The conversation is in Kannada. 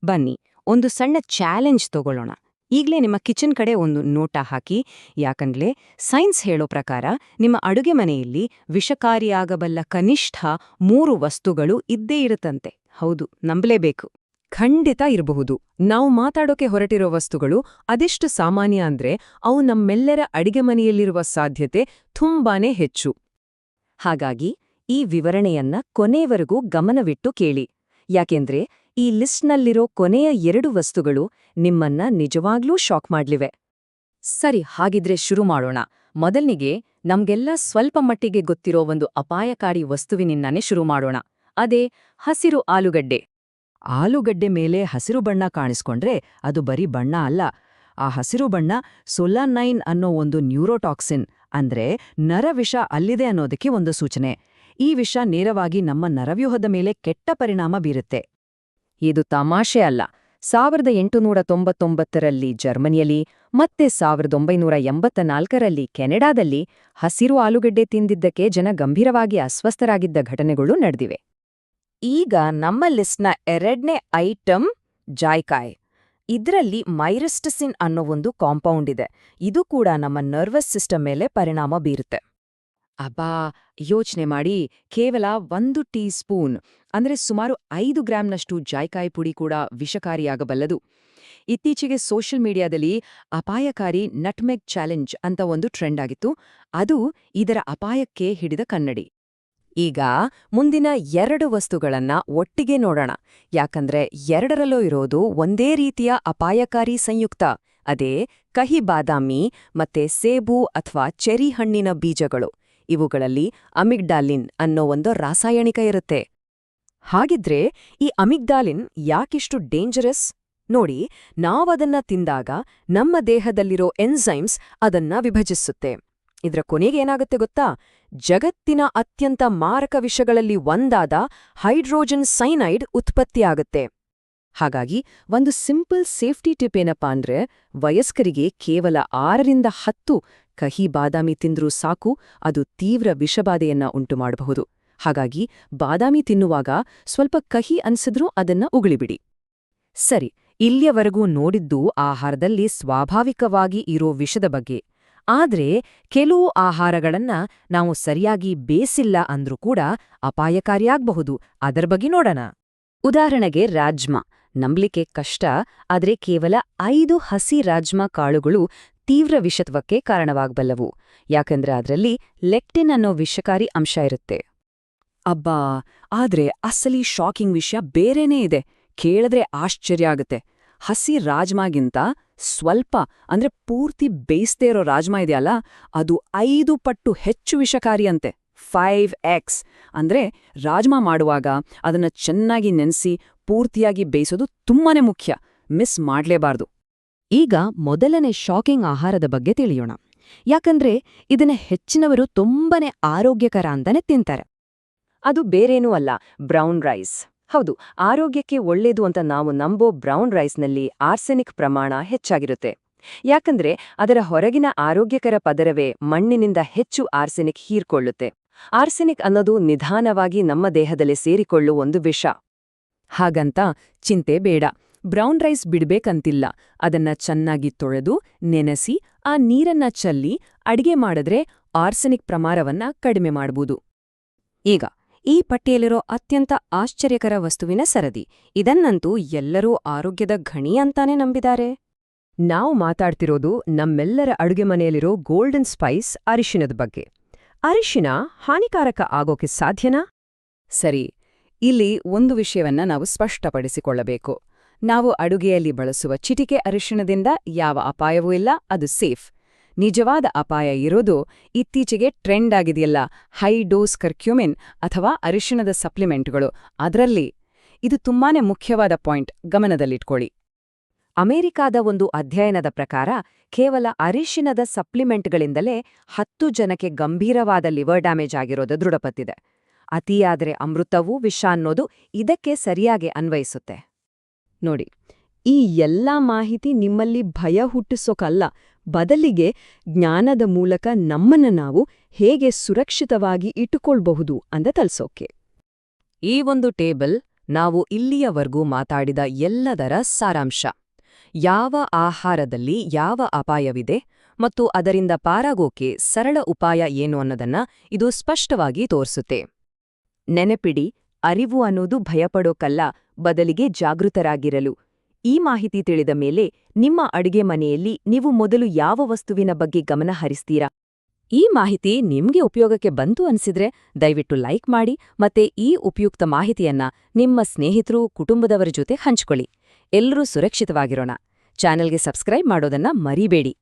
ಬನ್ನಿ, ಒಂದು ಸಣ್ಣ ಚಾಲೆಂಜ್ ತಗೊಳ್ಳೋಣ. ಈಗ್ಲೇ ನಿಮ್ಮ ಕಿಚನ್ ಕಡೆ ಒಂದು ನೋಟ ಹಾಕಿ. ಯಾಕಂದ್ರೆ ಸೈನ್ಸ್ ಹೇಳೋ ಪ್ರಕಾರ ನಿಮ್ಮ ಅಡುಗೆ ಮನೆಯಲ್ಲಿ ವಿಷಕಾರಿಯಾಗಬಲ್ಲ ಕನಿಷ್ಠ 3 ವಸ್ತುಗಳು ಇದ್ದೇ ಇರುತ್ತಂತೆ. ಹೌದು, ನಂಬಲೇಬೇಕು. ಖಂಡಿತ ಇರಬಹುದು. ನಾವು ಮಾತಾಡೋಕೆ ಹೊರಟಿರೋ ವಸ್ತುಗಳು ಅದೆಷ್ಟು ಸಾಮಾನ್ಯ ಅಂದ್ರೆ ಅವು ನಮ್ಮೆಲ್ಲರ ಅಡಿಗೆ ಮನೆಯಲ್ಲಿರುವ ಸಾಧ್ಯತೆ ತುಂಬಾನೇ ಹೆಚ್ಚು. ಹಾಗಾಗಿ ಈ ವಿವರಣೆಯನ್ನ ಕೊನೆಯವರೆಗೂ ಗಮನವಿಟ್ಟು ಕೇಳಿ. ಯಾಕೆಂದ್ರೆ ಈ ಲಿಸ್ಟ್ನಲ್ಲಿರೋ ಕೊನೆಯ 2 ವಸ್ತುಗಳು ನಿಮ್ಮನ್ನ ನಿಜವಾಗ್ಲೂ ಶಾಕ್ ಮಾಡ್ಲಿವೆ. ಸರಿ, ಹಾಗಿದ್ರೆ ಶುರು ಮಾಡೋಣ. ಮೊದಲ್ನಿಗೆ ನಮ್ಗೆಲ್ಲ ಸ್ವಲ್ಪ ಮಟ್ಟಿಗೆ ಗೊತ್ತಿರೋ ಒಂದು ಅಪಾಯಕಾರಿ ವಸ್ತುವಿನಿಂದಾನೇ ಶುರು ಮಾಡೋಣ. ಅದೇ ಹಸಿರು ಆಲೂಗಡ್ಡೆ. ಆಲೂಗಡ್ಡೆ ಮೇಲೆ ಹಸಿರು ಬಣ್ಣ ಕಾಣಿಸ್ಕೊಂಡ್ರೆ ಅದು ಬರೀ ಬಣ್ಣ ಅಲ್ಲ. ಆ ಹಸಿರು ಬಣ್ಣ ಸೊಲಾನೈನ್ ಅನ್ನೋ ಒಂದು ನ್ಯೂರೋಟಾಕ್ಸಿನ್, ಅಂದ್ರೆ ನರವಿಷ ಅಲ್ಲಿದೆ ಅನ್ನೋದಕ್ಕೆ ಒಂದು ಸೂಚನೆ. ಈ ವಿಷ ನೇರವಾಗಿ ನಮ್ಮ ನರವ್ಯೂಹದ ಮೇಲೆ ಕೆಟ್ಟ ಪರಿಣಾಮ ಬೀರುತ್ತೆ. ಇದು ತಮಾಷೆ ಅಲ್ಲ. 1899ರಲ್ಲಿ ಜರ್ಮನಿಯಲ್ಲಿ ಮತ್ತೆ 1984ರಲ್ಲಿ ಕೆನಡಾದಲ್ಲಿ ಹಸಿರು ಆಲೂಗಡ್ಡೆ ತಿಂದಿದ್ದಕ್ಕೆ ಜನ ಗಂಭೀರವಾಗಿ ಅಸ್ವಸ್ಥರಾಗಿದ್ದ ಘಟನೆಗಳು ನಡೆದಿವೆ. ಈಗ ನಮ್ಮ ಲಿಸ್ಟ್ನ 2ನೇ ಐಟಮ್ ಜಾಯ್ಕಾಯ್. ಇದರಲ್ಲಿ ಮೈರಿಸ್ಟಿಸಿನ್ ಅನ್ನೋ ಒಂದು ಕಾಂಪೌಂಡ್ ಇದೆ. ಇದು ಕೂಡ ನಮ್ಮ ನರ್ವಸ್ ಸಿಸ್ಟಮ್ ಮೇಲೆ ಪರಿಣಾಮ ಬೀರುತ್ತೆ. ಅಬ್ಬಾ, ಯೋಚನೆ ಮಾಡಿ, ಕೇವಲ 1 ಟೀ ಸ್ಪೂನ್ ಅಂದ್ರೆ ಸುಮಾರು 5 ಗ್ರಾಂನಷ್ಟು ಜಾಯ್ಕಾಯಿ ಪುಡಿ ಕೂಡ ವಿಷಕಾರಿಯಾಗಬಲ್ಲದು. ಇತ್ತೀಚೆಗೆ ಸೋಷಿಯಲ್ ಮೀಡಿಯಾದಲ್ಲಿ ಅಪಾಯಕಾರಿ ನಟ್ಮೆಗ್ ಚಾಲೆಂಜ್ ಅಂತ ಒಂದು ಟ್ರೆಂಡ್ ಆಗಿತ್ತು. ಅದು ಇದರ ಅಪಾಯಕ್ಕೆ ಹಿಡಿದ ಕನ್ನಡಿ. ಈಗ ಮುಂದಿನ 2 ವಸ್ತುಗಳನ್ನ ಒಟ್ಟಿಗೆ ನೋಡೋಣ. ಯಾಕಂದ್ರೆ 2ರಲ್ಲೂ ಇರೋದು ಒಂದೇ ರೀತಿಯ ಅಪಾಯಕಾರಿ ಸಂಯುಕ್ತ. ಅದೇ ಕಹಿ ಬಾದಾಮಿ ಮತ್ತೆ ಸೇಬು ಅಥವಾ ಚೆರಿ ಹಣ್ಣಿನ ಬೀಜಗಳು. ಇವುಗಳಲ್ಲಿ ಅಮಿಗ್ಡಾಲಿನ್ ಅನ್ನೋ ಒಂದು ರಾಸಾಯನಿಕ ಇರುತ್ತೆ. ಹಾಗಿದ್ರೆ ಈ ಅಮಿಗ್ಡಾಲಿನ್ ಯಾಕಿಷ್ಟು ಡೇಂಜರಸ್? ನೋಡಿ, ನಾವದನ್ನ ತಿಂದಾಗ ನಮ್ಮ ದೇಹದಲ್ಲಿರೋ ಎನ್ಸೈಮ್ಸ್ ಅದನ್ನ ವಿಭಜಿಸುತ್ತೆ. ಇದ್ರ ಕೊನೆಗೇನಾಗುತ್ತೆ ಗೊತ್ತಾ? ಜಗತ್ತಿನ ಅತ್ಯಂತ ಮಾರಕ ವಿಷಗಳಲ್ಲಿ ಒಂದಾದ ಹೈಡ್ರೋಜನ್ ಸೈನೈಡ್ ಉತ್ಪತ್ತಿಯಾಗುತ್ತೆ. ಹಾಗಾಗಿ ಒಂದು ಸಿಂಪಲ್ ಸೇಫ್ಟಿ ಟಿಪ್ ಏನಪ್ಪಾ ಅಂದ್ರೆ, ವಯಸ್ಕರಿಗೆ ಕೇವಲ 6ರಿಂದ 10 ಕಹಿ ಬಾದಾಮಿ ತಿಂದ್ರೂ ಸಾಕು, ಅದು ತೀವ್ರ ವಿಷಬಾಧೆಯನ್ನ ಉಂಟುಮಾಡಬಹುದು. ಹಾಗಾಗಿ ಬಾದಾಮಿ ತಿನ್ನುವಾಗ ಸ್ವಲ್ಪ ಕಹಿ ಅನ್ಸಿದ್ರೂ ಅದನ್ನ ಉಗುಳಿಬಿಡಿ. ಸರಿ, ಇಲ್ಲಿಯವರೆಗೂ ನೋಡಿದ್ದು ಆಹಾರದಲ್ಲಿ ಸ್ವಾಭಾವಿಕವಾಗಿ ಇರೋ ವಿಷದ ಬಗ್ಗೆ. ಆದ್ರೆ ಕೆಲವು ಆಹಾರಗಳನ್ನ ನಾವು ಸರಿಯಾಗಿ ಬೇಯಿಸಿಲ್ಲ ಅಂದ್ರೂ ಕೂಡ ಅಪಾಯಕಾರಿಯಾಗಬಹುದು. ಅದರ ಬಗ್ಗೆ ನೋಡೋಣ. ಉದಾಹರಣೆಗೆ ರಾಜ್ಮಾ. ನಂಬಲಿಕ್ಕೆ ಕಷ್ಟ, ಆದ್ರೆ ಕೇವಲ 5 ಹಸಿ ರಾಜ್ಮಾ ಕಾಳುಗಳು ತೀವ್ರ ವಿಷತ್ವಕ್ಕೆ ಕಾರಣವಾಗಬಲ್ಲವು. ಯಾಕಂದ್ರೆ ಅದರಲ್ಲಿ ಲೆಕ್ಟಿನ್ ಅನ್ನೋ ವಿಷಕಾರಿ ಅಂಶ ಇರುತ್ತೆ. ಅಬ್ಬಾ, ಆದ್ರೆ ಅಸಲಿ ಶಾಕಿಂಗ್ ವಿಷಯ ಬೇರೆನೇ ಇದೆ. ಕೇಳಿದ್ರೆ ಆಶ್ಚರ್ಯ ಆಗುತ್ತೆ. ಹಸಿ ರಾಜ್ಮಾಗಿಂತ ಸ್ವಲ್ಪ ಅಂದ್ರೆ ಪೂರ್ತಿ ಬೇಯಿಸ್ದೇ ಇರೋ ರಾಜ್ಮಾ ಇದೆಯಲ್ಲ, ಅದು 5 ಪಟ್ಟು ಹೆಚ್ಚು ವಿಷಕಾರಿಯಂತೆ. 5x. ಅಂದ್ರೆ ರಾಜ್ಮಾ ಮಾಡುವಾಗ ಅದನ್ನ ಚೆನ್ನಾಗಿ ನೆನೆಸಿ ಪೂರ್ತಿಯಾಗಿ ಬೇಯಿಸೋದು ತುಂಬಾನೇ ಮುಖ್ಯ. ಮಿಸ್ ಮಾಡ್ಲೇಬಾರ್ದು. ಈಗ ಮೊದಲನೇ ಶಾಕಿಂಗ್ ಆಹಾರದ ಬಗ್ಗೆ ತಿಳಿಯೋಣ. ಯಾಕಂದ್ರೆ ಇದನ್ನ ಹೆಚ್ಚಿನವರು ತುಂಬಾನೇ ಆರೋಗ್ಯಕರ ಅಂತಾನೆ ತಿಂತಾರೆ. ಅದು ಬೇರೇನೂ ಅಲ್ಲ, ಬ್ರೌನ್ ರೈಸ್. ಹೌದು, ಆರೋಗ್ಯಕ್ಕೆ ಒಳ್ಳೇದು ಅಂತ ನಾವು ನಂಬೋ ಬ್ರೌನ್ ರೈಸ್ನಲ್ಲಿ ಆರ್ಸೆನಿಕ್ ಪ್ರಮಾಣ ಹೆಚ್ಚಾಗಿರುತ್ತೆ. ಯಾಕಂದ್ರೆ ಅದರ ಹೊರಗಿನ ಆರೋಗ್ಯಕರ ಪದರವೇ ಮಣ್ಣಿನಿಂದ ಹೆಚ್ಚು ಆರ್ಸೆನಿಕ್ ಹೀರ್ಕೊಳ್ಳುತ್ತೆ. ಆರ್ಸೆನಿಕ್ ಅನ್ನೋದು ನಿಧಾನವಾಗಿ ನಮ್ಮ ದೇಹದಲ್ಲಿ ಸೇರಿಕೊಳ್ಳುವ ಒಂದು ವಿಷ. ಹಾಗಂತ ಚಿಂತೆ ಬೇಡ. ಬ್ರೌನ್ ರೈಸ್ ಬಿಡ್ಬೇಕಂತಿಲ್ಲ. ಅದನ್ನ ಚೆನ್ನಾಗಿ ತೊಳೆದು ನೆನೆಸಿ ಆ ನೀರನ್ನ ಚೆಲ್ಲಿ ಅಡಿಗೆ ಮಾಡಿದ್ರೆ ಆರ್ಸೆನಿಕ್ ಪ್ರಮಾಣವನ್ನ ಕಡಿಮೆ ಮಾಡಬಹುದು. ಈಗ ಈ ಪಟ್ಟಿಯಲ್ಲಿರೋ ಅತ್ಯಂತ ಆಶ್ಚರ್ಯಕರ ವಸ್ತುವಿನ ಸರದಿ. ಇದನ್ನಂತೂ ಎಲ್ಲರೂ ಆರೋಗ್ಯದ ಗಣಿ ಅಂತಾನೆ ನಂಬಿದ್ದಾರೆ. ನಾವು ಮಾತಾಡ್ತಿರೋದು ನಮ್ಮೆಲ್ಲರ ಅಡುಗೆ ಮನೆಯಲ್ಲಿರೋ ಗೋಲ್ಡನ್ ಸ್ಪೈಸ್, ಅರಿಶಿನದ ಬಗ್ಗೆ. ಅರಿಶಿನ ಹಾನಿಕಾರಕ ಆಗೋಕೆ ಸಾಧ್ಯನಾ? ಸರಿ, ಇಲ್ಲಿ ಒಂದು ವಿಷಯವನ್ನ ನಾವು ಸ್ಪಷ್ಟಪಡಿಸಿಕೊಳ್ಳಬೇಕು. ನಾವು ಅಡುಗೆಯಲ್ಲಿ ಬಳಸುವ ಚಿಟಿಕೆ ಅರಿಶಿಣದಿಂದ ಯಾವ ಅಪಾಯವೂ ಇಲ್ಲ, ಅದು ಸೇಫ್. ನಿಜವಾದ ಅಪಾಯ ಇರೋದು ಇತ್ತೀಚೆಗೆ ಟ್ರೆಂಡ್ ಆಗಿದೆಯಲ್ಲ, ಹೈ ಡೋಸ್ ಕರ್ಕ್ಯೂಮಿನ್ ಅಥವಾ ಅರಿಶಿಣದ ಸಪ್ಲಿಮೆಂಟ್ಗಳು. ಅದರಲ್ಲಿ ಇದು ತುಂಬಾನೇ ಮುಖ್ಯವಾದ ಪಾಯಿಂಟ್, ಗಮನದಲ್ಲಿಟ್ಕೊಳ್ಳಿ. ಅಮೆರಿಕಾದ ಒಂದು ಅಧ್ಯಯನದ ಪ್ರಕಾರ ಕೇವಲ ಅರಿಶಿಣದ ಸಪ್ಲಿಮೆಂಟ್ಗಳಿಂದಲೇ 10 ಜನಕ್ಕೆ ಗಂಭೀರವಾದ ಲಿವರ್ ಡ್ಯಾಮೇಜ್ ಆಗಿರೋದು ದೃಢಪಟ್ಟಿದೆ. ಅತಿಯಾದರೆ ಅಮೃತವೂ ವಿಷ ಅನ್ನೋದು ಇದಕ್ಕೆ ಸರಿಯಾಗಿ ಅನ್ವಯಿಸುತ್ತೆ. ನೋಡಿ, ಈ ಎಲ್ಲಾ ಮಾಹಿತಿ ನಿಮ್ಮಲ್ಲಿ ಭಯ ಹುಟ್ಟಿಸೋಕಲ್ಲ, ಬದಲಿಗೆ ಜ್ಞಾನದ ಮೂಲಕ ನಮ್ಮನ್ನ ನಾವು ಹೇಗೆ ಸುರಕ್ಷಿತವಾಗಿ ಇಟ್ಟುಕೊಳ್ಬಹುದು ಅಂತ ತಲ್ಸೋಕೆ. ಈ ಒಂದು ಟೇಬಲ್ ನಾವು ಇಲ್ಲಿಯವರೆಗೂ ಮಾತಾಡಿದ ಎಲ್ಲದರ ಸಾರಾಂಶ. ಯಾವ ಆಹಾರದಲ್ಲಿ ಯಾವ ಅಪಾಯವಿದೆ ಮತ್ತು ಅದರಿಂದ ಪಾರಾಗೋಕೆ ಸರಳ ಉಪಾಯ ಏನು ಅನ್ನೋದನ್ನ ಇದು ಸ್ಪಷ್ಟವಾಗಿ ತೋರಿಸುತ್ತೆ. ನೆನಪಿಡಿ, ಅರಿವು ಅನ್ನೋದು ಭಯಪಡೋಕಲ್ಲ, ಬದಲಿಗೆ ಜಾಗೃತರಾಗಿರಲು. ಈ ಮಾಹಿತಿ ತಿಳಿದ ಮೇಲೆ ನಿಮ್ಮ ಅಡುಗೆ ಮನೆಯಲ್ಲಿ ನೀವು ಮೊದಲು ಯಾವ ವಸ್ತುವಿನ ಬಗ್ಗೆ ಗಮನ ಹರಿಸ್ತೀರಾ? ಈ ಮಾಹಿತಿ ನಿಮ್ಗೆ ಉಪಯೋಗಕ್ಕೆ ಬಂತು ಅನ್ಸಿದ್ರೆ ದಯವಿಟ್ಟು ಲೈಕ್ ಮಾಡಿ ಮತ್ತೆ ಈ ಉಪಯುಕ್ತ ಮಾಹಿತಿಯನ್ನ ನಿಮ್ಮ ಸ್ನೇಹಿತರು, ಕುಟುಂಬದವರ ಜೊತೆ ಹಂಚ್ಕೊಳ್ಳಿ. ಎಲ್ಲರೂ ಸುರಕ್ಷಿತವಾಗಿರೋಣ. ಚಾನೆಲ್ಗೆ ಸಬ್ಸ್ಕ್ರೈಬ್ ಮಾಡೋದನ್ನ ಮರಿಬೇಡಿ.